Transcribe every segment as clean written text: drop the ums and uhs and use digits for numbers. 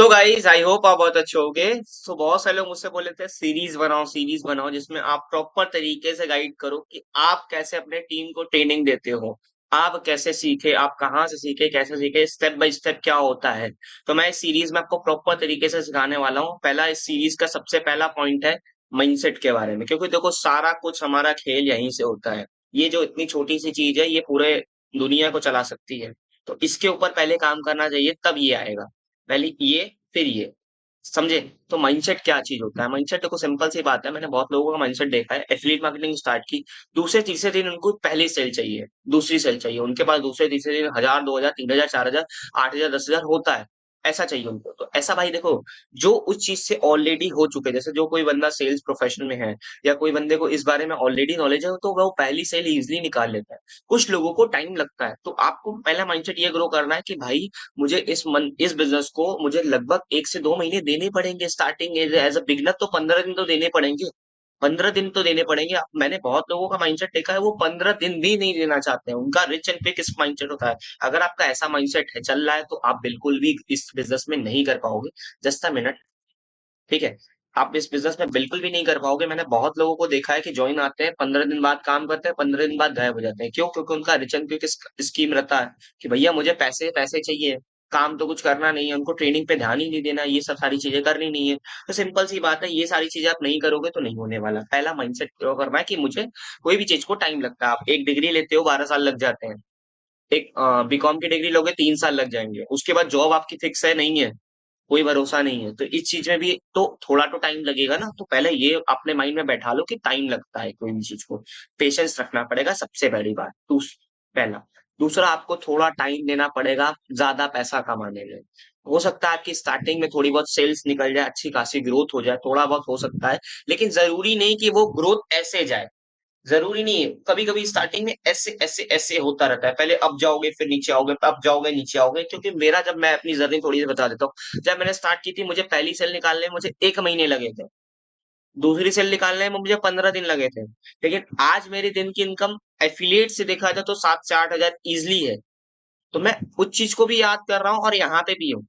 So guys I hope आप बहुत अच्छे होगे। सो बहुत सारे लोग मुझसे बोले थे सीरीज बनाओ जिसमें आप प्रॉपर तरीके से गाइड करो कि आप कैसे अपने टीम को ट्रेनिंग देते हो, आप कैसे सीखे, आप कहाँ से सीखे, कैसे सीखे, स्टेप बाय स्टेप क्या होता है। तो मैं इस सीरीज में आपको प्रॉपर तरीके से सिखाने वाला हूँ। पहला इस सीरीज का सबसे पहला पॉइंट है माइंडसेट के बारे में, क्योंकि देखो सारा कुछ हमारा खेल यहीं से होता है। ये जो इतनी छोटी सी चीज है ये पूरे दुनिया को चला सकती है। तो इसके ऊपर पहले काम करना चाहिए, तब ये आएगा। पहले ये, फिर ये। समझे? तो माइंडसेट क्या चीज होता है? माइंडसेट देखो सिंपल सी बात है, मैंने बहुत लोगों का माइंडसेट देखा है। एफिलिएट मार्केटिंग स्टार्ट की, दूसरे तीसरे दिन उनको पहली सेल चाहिए, दूसरी सेल चाहिए, उनके पास दूसरे तीसरे दिन 1000, 2000, 3000, 4000, 8000, 10,000 होता है। ऐसा चाहिए उनको। तो ऐसा भाई देखो, जो उस चीज से ऑलरेडी हो चुके, जैसे जो कोई बंदा सेल्स प्रोफेशन में है या कोई बंदे को इस बारे में ऑलरेडी नॉलेज है, तो वो पहली सेल इजिली निकाल लेता है। कुछ लोगों को टाइम लगता है, तो आपको पहला माइंडसेट ये ग्रो करना है कि भाई मुझे इस बिजनेस को मुझे लगभग 1 से 2 महीने देने पड़ेंगे। स्टार्टिंग एज अ बिगनर तो 15 दिन तो देने पड़ेंगे। 15 दिन तो देने पड़ेंगे। मैंने बहुत लोगों का माइंडसेट देखा है, वो 15 दिन भी नहीं देना चाहते हैं। उनका रिच एंड क्विक माइंडसेट होता है। अगर आपका ऐसा माइंडसेट है, चल रहा है, तो आप बिल्कुल भी इस बिजनेस में नहीं कर पाओगे। Just a minute. ठीक है? आप इस बिज़नेस में बिल्कुल भी नहीं कर पाओगे। मैंने बहुत लोगों को देखा है कि जॉइन आते हैं, 15 दिन बाद काम करते हैं, 15 दिन बाद गायब हो जाते हैं। क्यों? क्योंकि उनका रिच एंड क्विक स्कीम रहता है कि भैया मुझे पैसे पैसे चाहिए, काम तो कुछ करना नहीं है, उनको ट्रेनिंग पे ध्यान ही नहीं देना, ये सब सारी चीजें करनी नहीं है। तो सिंपल सी बात है, ये सारी चीजें आप नहीं करोगे तो नहीं होने वाला। पहला माइंडसेट करना है कि मुझे कोई भी चीज को टाइम लगता है। आप एक डिग्री लेते हो, 12 साल लग जाते हैं। एक बीकॉम की डिग्री लोगे, 3 साल लग जाएंगे। उसके बाद जॉब आपकी फिक्स है नहीं है, कोई भरोसा नहीं है। तो इस चीज में भी तो थोड़ा तो टाइम लगेगा ना। तो पहले ये अपने माइंड में बैठा लो कि टाइम लगता है कोई भी चीज को। पेशेंस रखना पड़ेगा, सबसे पहली बात। पहला। दूसरा, आपको थोड़ा टाइम देना पड़ेगा ज्यादा पैसा कमाने में। हो सकता है आपकी स्टार्टिंग में थोड़ी बहुत सेल्स निकल जाए, अच्छी खासी ग्रोथ हो जाए, थोड़ा बहुत हो सकता है। लेकिन जरूरी नहीं कि वो ग्रोथ ऐसे जाए। जरूरी नहीं है। कभी कभी स्टार्टिंग में ऐसे ऐसे ऐसे होता रहता है, पहले अप जाओगे फिर नीचे आओगे, अप जाओगे नीचे आओगे। क्योंकि मेरा, जब मैं अपनी जर्नी थोड़ी सी बता देता हूँ, जब मैंने स्टार्ट की थी, मुझे पहली सेल निकालने में मुझे 1 महीने लगे थे। दूसरी सेल निकालने में मुझे 15 दिन लगे थे। लेकिन आज मेरी दिन की इनकम एफिलिएट से देखा जाए तो 7 से 8 हजार इजिली है। तो मैं उस चीज को भी याद कर रहा हूँ और यहाँ पे भी हूँ।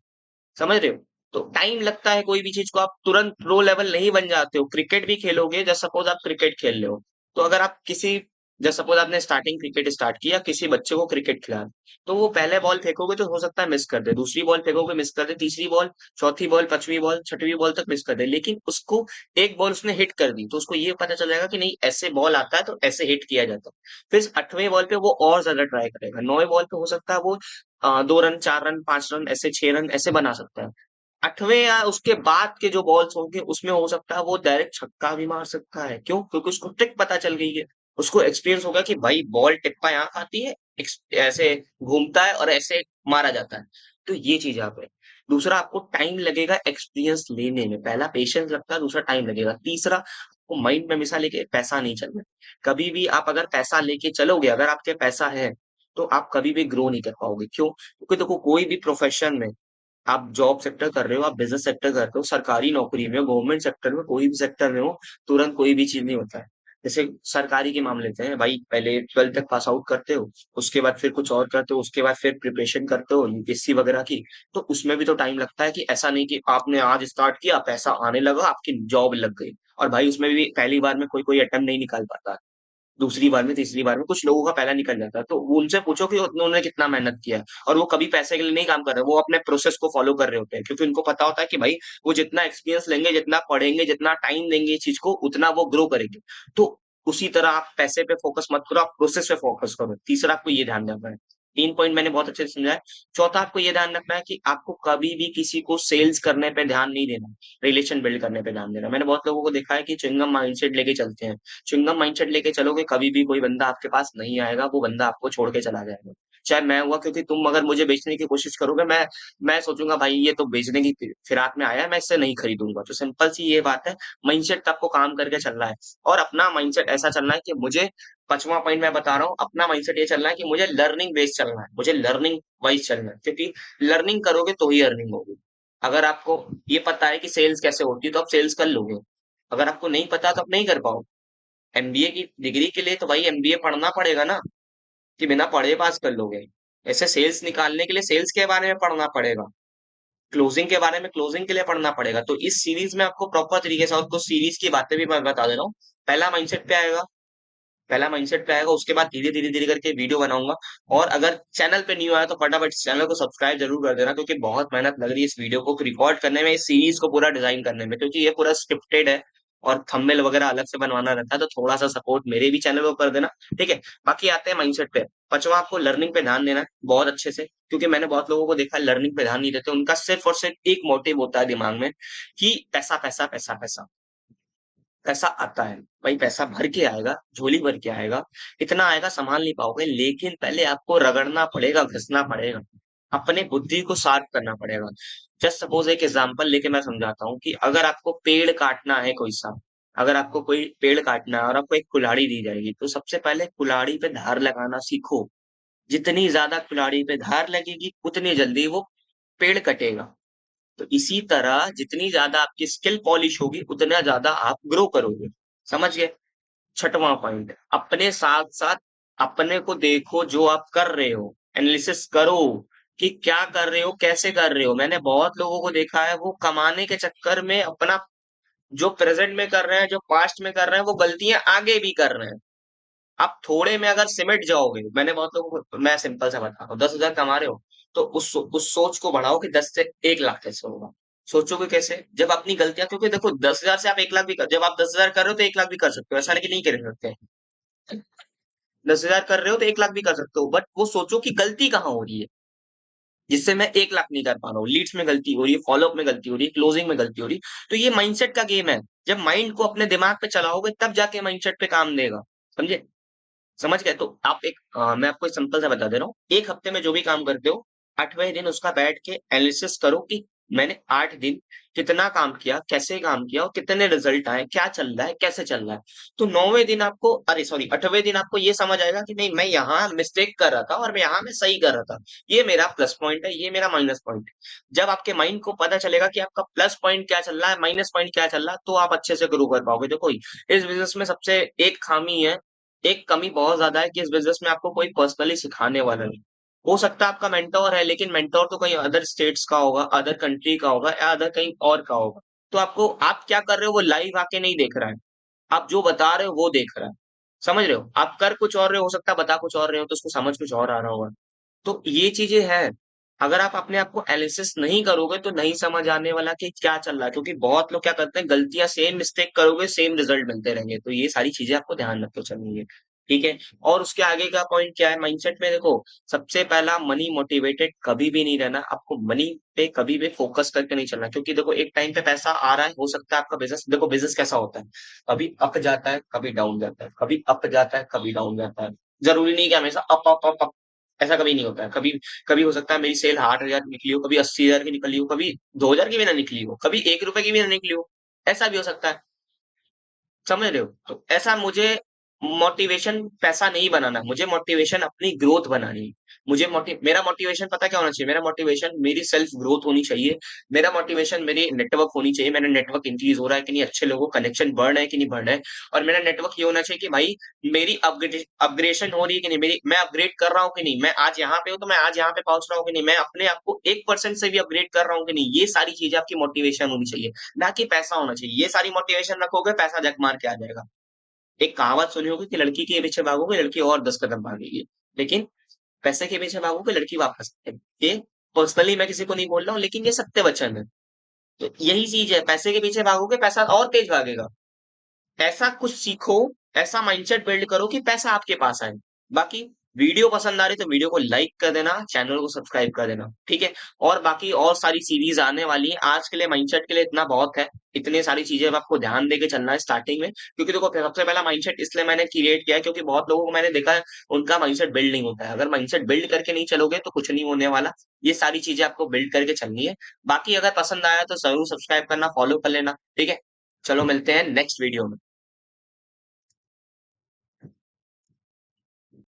समझ रहे हो? तो टाइम लगता है कोई भी चीज को। आप तुरंत प्रो लेवल नहीं बन जाते हो। क्रिकेट भी खेलोगे, जैसे सपोज आप क्रिकेट खेल रहे हो, तो अगर आप किसी, जैसे सपोज आपने स्टार्टिंग क्रिकेट स्टार्ट किया, किसी बच्चे को क्रिकेट खिला, तो वो पहले बॉल फेंकोगे तो हो सकता है मिस कर दे, दूसरी बॉल फेंकोगे मिस कर दे, तीसरी बॉल, चौथी बॉल, पांचवी बॉल, छठवीं बॉल तक मिस कर दे। लेकिन उसको एक बॉल उसने हिट कर दी, तो उसको ये पता चल जाएगा कि नहीं, ऐसे बॉल आता है तो ऐसे हिट किया जाता है। फिर 8वें बॉल पे वो और ज्यादा ट्राई करेगा। 9वें बॉल पे हो सकता है वो 2 रन, 4 रन, 5 रन, ऐसे 6 रन ऐसे बना सकता है। 8वें या उसके बाद के जो बॉल्स होंगे उसमें हो सकता है वो डायरेक्ट छक्का भी मार सकता है। क्यों? क्योंकि उसको ट्रिक पता चल गई है। उसको एक्सपीरियंस होगा कि भाई बॉल टिप्पा यहाँ आती है, ऐसे घूमता है और ऐसे मारा जाता है। तो ये चीज यहाँ पे। दूसरा, आपको टाइम लगेगा एक्सपीरियंस लेने में। पहला पेशेंस लगता है, दूसरा टाइम लगेगा। तीसरा, आपको माइंड में हमेशा लेके पैसा नहीं चलना। कभी भी आप अगर पैसा लेके चलोगे, अगर आपके पैसा है, तो आप कभी भी ग्रो नहीं कर पाओगे। क्यों? क्योंकि देखो कोई भी प्रोफेशन में, आप जॉब सेक्टर कर रहे हो, आप बिजनेस सेक्टर कर रहे हो, सरकारी नौकरी में हो, गवर्नमेंट सेक्टर में, कोई भी सेक्टर में हो, तुरंत कोई भी चीज नहीं होता है। जैसे सरकारी के मामले लेते हैं भाई, पहले 12th तक पास आउट करते हो, उसके बाद फिर कुछ और करते हो, उसके बाद फिर प्रिपरेशन करते हो यूपीएससी वगैरह की। तो उसमें भी तो टाइम लगता है। कि ऐसा नहीं कि आपने आज स्टार्ट किया, पैसा आने लगा, आपकी जॉब लग गई। और भाई उसमें भी पहली बार में कोई कोई अटेम्प्ट नहीं निकाल पाता। दूसरी बार में, तीसरी बार में कुछ लोगों का पहला निकल जाता है। तो वो उनसे पूछो कि उन्होंने कितना मेहनत किया है। और वो कभी पैसे के लिए नहीं काम कर रहे, वो अपने प्रोसेस को फॉलो कर रहे होते हैं। क्योंकि उनको पता होता है कि भाई वो जितना एक्सपीरियंस लेंगे, जितना पढ़ेंगे, जितना टाइम देंगे इस चीज को, उतना वो ग्रो करेंगे। तो उसी तरह आप पैसे पे फोकस मत करो, आप प्रोसेस पे फोकस करो। तीसरा, आपको ये ध्यान रखना है। 3 पॉइंट मैंने बहुत अच्छे से समझाया। चौथा, आपको ये ध्यान रखना है कि आपको कभी भी किसी को सेल्स करने पे ध्यान नहीं देना, रिलेशन बिल्ड करने पे ध्यान देना। मैंने बहुत लोगों को देखा है कि च्युइंगम माइंडसेट लेके चलते हैं। च्युइंगम माइंडसेट लेके चलोगे, कभी भी कोई बंदा आपके पास नहीं आएगा, वो बंदा आपको छोड़ के चला जाएगा। चाहे मैं हुआ, क्योंकि तुम अगर मुझे बेचने की कोशिश करोगे, मैं सोचूंगा भाई ये तो बेचने की फिराक में आया है, मैं इससे नहीं खरीदूंगा। तो सिंपल सी ये बात है। माइंडसेट आपको काम करके चलना है। और अपना माइंडसेट ऐसा चलना है कि मुझे, 5वां पॉइंट मैं बता रहा हूँ, अपना माइंडसेट ये चलना है कि मुझे लर्निंग बेस्ड चलना है, मुझे लर्निंग वाइज चलना है। क्योंकि लर्निंग करोगे तो ही अर्निंग होगी। अगर आपको ये पता है कि सेल्स कैसे होती है, तो आप सेल्स कर लोगे। अगर आपको नहीं पता तो आप नहीं कर पाओगे। एमबीए की डिग्री के लिए तो भाई एमबीए पढ़ना पड़ेगा ना, कि बिना पढ़े पास कर लोगे? ऐसे सेल्स निकालने के लिए सेल्स के बारे में पढ़ना पड़ेगा। क्लोजिंग के बारे में क्लोजिंग के लिए पढ़ना पड़ेगा। तो इस सीरीज में आपको प्रॉपर तरीके से, और कुछ सीरीज की बातें भी मैं बता दे रहा हूँ। पहला माइंडसेट पे आएगा, पहला माइंडसेट पे आएगा, उसके बाद धीरे धीरे धीरे करके वीडियो बनाऊंगा। और अगर चैनल पे न्यू आया तो फटाफट इस चैनल को सब्सक्राइब जरूर कर देना, क्योंकि बहुत मेहनत लग रही है इस वीडियो को रिकॉर्ड करने में, इस सीरीज को पूरा डिजाइन करने में, क्योंकि ये पूरा स्क्रिप्टेड है और थंबनेल वगैरह अलग से बनवाना रहता है। तो थोड़ा सा सपोर्ट मेरे भी चैनल को कर देना, ठीक है। बाकी आते हैं माइंडसेट पे। पांचवा, आपको लर्निंग पे ध्यान देना है बहुत अच्छे से, क्योंकि मैंने बहुत लोगों को देखा है लर्निंग पे ध्यान नहीं देते। उनका सिर्फ और सिर्फ एक मोटिव होता है दिमाग में कि पैसा पैसा पैसा पैसा। पैसा आता है भाई, पैसा भर के आएगा, झोली भर के आएगा, इतना आएगा संभाल नहीं पाओगे, लेकिन पहले आपको रगड़ना पड़ेगा, घिसना पड़ेगा, अपने बुद्धि को शार्प करना पड़ेगा। जस्ट सपोज एक एग्जांपल लेके मैं समझाता हूँ कि अगर आपको पेड़ काटना है कोई सा, अगर आपको कोई पेड़ काटना है और आपको एक कुल्हाड़ी दी जाएगी, तो सबसे पहले कुल्हाड़ी पे धार लगाना सीखो। जितनी ज्यादा कुल्हाड़ी पे धार लगेगी उतनी जल्दी वो पेड़ कटेगा। तो इसी तरह जितनी ज्यादा आपकी स्किल पॉलिश होगी उतना ज्यादा आप ग्रो करोगे। समझ गए? छठवां पॉइंट, अपने साथ साथ अपने को देखो, जो आप कर रहे हो एनालिसिस करो कि क्या कर रहे हो, कैसे कर रहे हो। मैंने बहुत लोगों को देखा है वो कमाने के चक्कर में अपना जो प्रेजेंट में कर रहे हैं, जो पास्ट में कर रहे हैं, वो गलतियां आगे भी कर रहे हैं। आप थोड़े में अगर सिमट जाओगे, मैंने बहुत लोगों को, मैं सिंपल सा बताता हूँ, 10,000 कमा रहे हो तो उस सोच को बढ़ाओ कि 10 से 1 लाख कैसे होगा। सोचोगे कैसे? जब अपनी गलतियां, क्योंकि देखो 10,000 से आप 1 लाख भी कर, जब आप 10,000 कर रहे हो तो 1 लाख भी कर सकते हो, ऐसा नहीं कि नहीं कर सकते। 10,000 कर रहे हो तो 1 लाख भी कर सकते हो, बट वो सोचो कि गलती कहाँ हो रही है जिससे मैं 1 लाख नहीं कर पा रहा हूँ। लीड्स में गलती हो रही है, फॉलोअप में गलती हो रही है, क्लोजिंग में गलती हो रही है। तो ये माइंडसेट का गेम है। जब माइंड को अपने दिमाग पे चलाओगे तब जाके माइंडसेट पे काम देगा। समझे? समझ गए? तो आप एक मैं आपको एक सिंपल सा बता दे रहा हूँ। एक हफ्ते में जो भी काम करते हो, 8वें दिन उसका बैठ के एनालिसिस करो कि मैंने 8 दिन कितना काम किया, कैसे काम किया और कितने रिजल्ट आए, क्या चल रहा है, कैसे चल रहा है। तो 9वें दिन आपको, अरे सॉरी, 8वें दिन आपको ये समझ आएगा कि नहीं, मैं यहाँ मिस्टेक कर रहा था और मैं यहाँ मैं सही कर रहा था। ये मेरा प्लस पॉइंट है, ये मेरा माइनस पॉइंट है। जब आपके माइंड को पता चलेगा कि आपका प्लस पॉइंट क्या चल रहा है, माइनस पॉइंट क्या चल रहा है, तो आप अच्छे से ग्रो कर पाओगे। देखो, इस बिजनेस में सबसे एक खामी है, एक कमी बहुत ज्यादा है कि इस बिजनेस में आपको कोई पर्सनली सिखाने वाला नहीं। हो सकता है आपका मेंटोर है, लेकिन मेंटोर तो कहीं अदर स्टेट्स का होगा, अदर कंट्री का होगा या अदर कहीं और का होगा। तो आपको, आप क्या कर रहे हो वो लाइव आके नहीं देख रहा है, आप जो बता रहे हो वो देख रहा है। समझ रहे हो? आप कर कुछ और रहे हो सकता है बता कुछ और रहे हो, तो उसको समझ कुछ और आ रहा होगा। तो ये चीजें हैं। अगर आप अपने आप को एनालिसिस नहीं करोगे तो नहीं समझ आने वाला कि क्या चल रहा है, क्योंकि बहुत लोग क्या करते हैं, गलतियां सेम मिस्टेक करोगे सेम रिजल्ट मिलते रहेंगे। तो ये सारी चीजें आपको ध्यान रख के चलनी है, ठीक है। और उसके आगे का पॉइंट क्या है माइंडसेट में? देखो, सबसे पहला, मनी मोटिवेटेड कभी भी नहीं रहना। आपको मनी पे कभी भी फोकस करके नहीं चलना, क्योंकि देखो एक टाइम पे पैसा आ रहा है, हो सकता है आपका बिजनेस, देखो बिजनेस कैसा होता है, कभी अप जाता है, कभी डाउन जाता है, कभी अप जाता है, कभी डाउन जाता है। जरूरी नहीं कि हमेशा अप अप अप अप, ऐसा कभी नहीं होता है। कभी कभी हो सकता है मेरी सेल 8,000 की निकली हो, कभी 80,000 की निकली हो, कभी 2,000 की भी ना निकली हो, कभी 1 रुपए की भी ना निकली हो। ऐसा भी हो सकता है। समझ रहे हो? तो ऐसा मुझे मोटिवेशन पैसा नहीं बनाना, मुझे मोटिवेशन अपनी ग्रोथ बनानी है। मेरा मोटिवेशन पता क्या होना चाहिए? मेरा मोटिवेशन मेरी सेल्फ ग्रोथ होनी चाहिए। मेरा मोटिवेशन मेरी नेटवर्क होनी चाहिए, मेरा नेटवर्क इंक्रीज हो रहा है कि नहीं, अच्छे लोगों कनेक्शन बढ़ रहे हैं कि नहीं बढ़ रहे हैं। और मेरा नेटवर्क ये होना चाहिए कि भाई मेरी अपग्रेडेशन हो रही है कि नहीं, मेरी मैं अपग्रेड कर रहा हूँ कि नहीं, मैं आज यहाँ पे हूँ तो मैं आज यहाँ पे पहुंच रहा हूँ कि नहीं, मैं अपने आप को 1% से भी अपग्रेड कर रहा हूँ कि नहीं। ये सारी चीजें आपकी मोटिवेशन होनी चाहिए, ना कि पैसा होना चाहिए। ये सारी मोटिवेशन रखोगे, पैसा जग मार के आ जाएगा। एक कहावत सुनी होगी कि लड़की के पीछे भागोगे लड़की और 10 कदम भागेगी, लेकिन पैसे के पीछे भागोगे लड़की वापस आएगी। ये पर्सनली मैं किसी को नहीं बोल रहा हूँ, लेकिन ये सत्य वचन है। तो यही चीज है, पैसे के पीछे भागोगे पैसा और तेज भागेगा। ऐसा कुछ सीखो, ऐसा माइंडसेट बिल्ड करो कि पैसा आपके पास आए। बाकी वीडियो पसंद आ रही तो वीडियो को लाइक कर देना, चैनल को सब्सक्राइब कर देना, ठीक है। और बाकी और सारी सीरीज आने वाली है। आज के लिए माइंडसेट के लिए इतना बहुत है। इतनी सारी चीजें अब आपको ध्यान देके चलना है स्टार्टिंग में, क्योंकि देखो सबसे पहला माइंडसेट इसलिए मैंने क्रिएट किया है क्योंकि बहुत लोगों को मैंने देखा है उनका माइंडसेट बिल्ड नहीं होता है। अगर माइंडसेट बिल्ड करके नहीं चलोगे तो कुछ नहीं होने वाला। ये सारी चीजें आपको बिल्ड करके चलनी है। बाकी अगर पसंद आया तो जरूर सब्सक्राइब करना, फॉलो कर लेना, ठीक है। चलो मिलते हैं नेक्स्ट वीडियो में।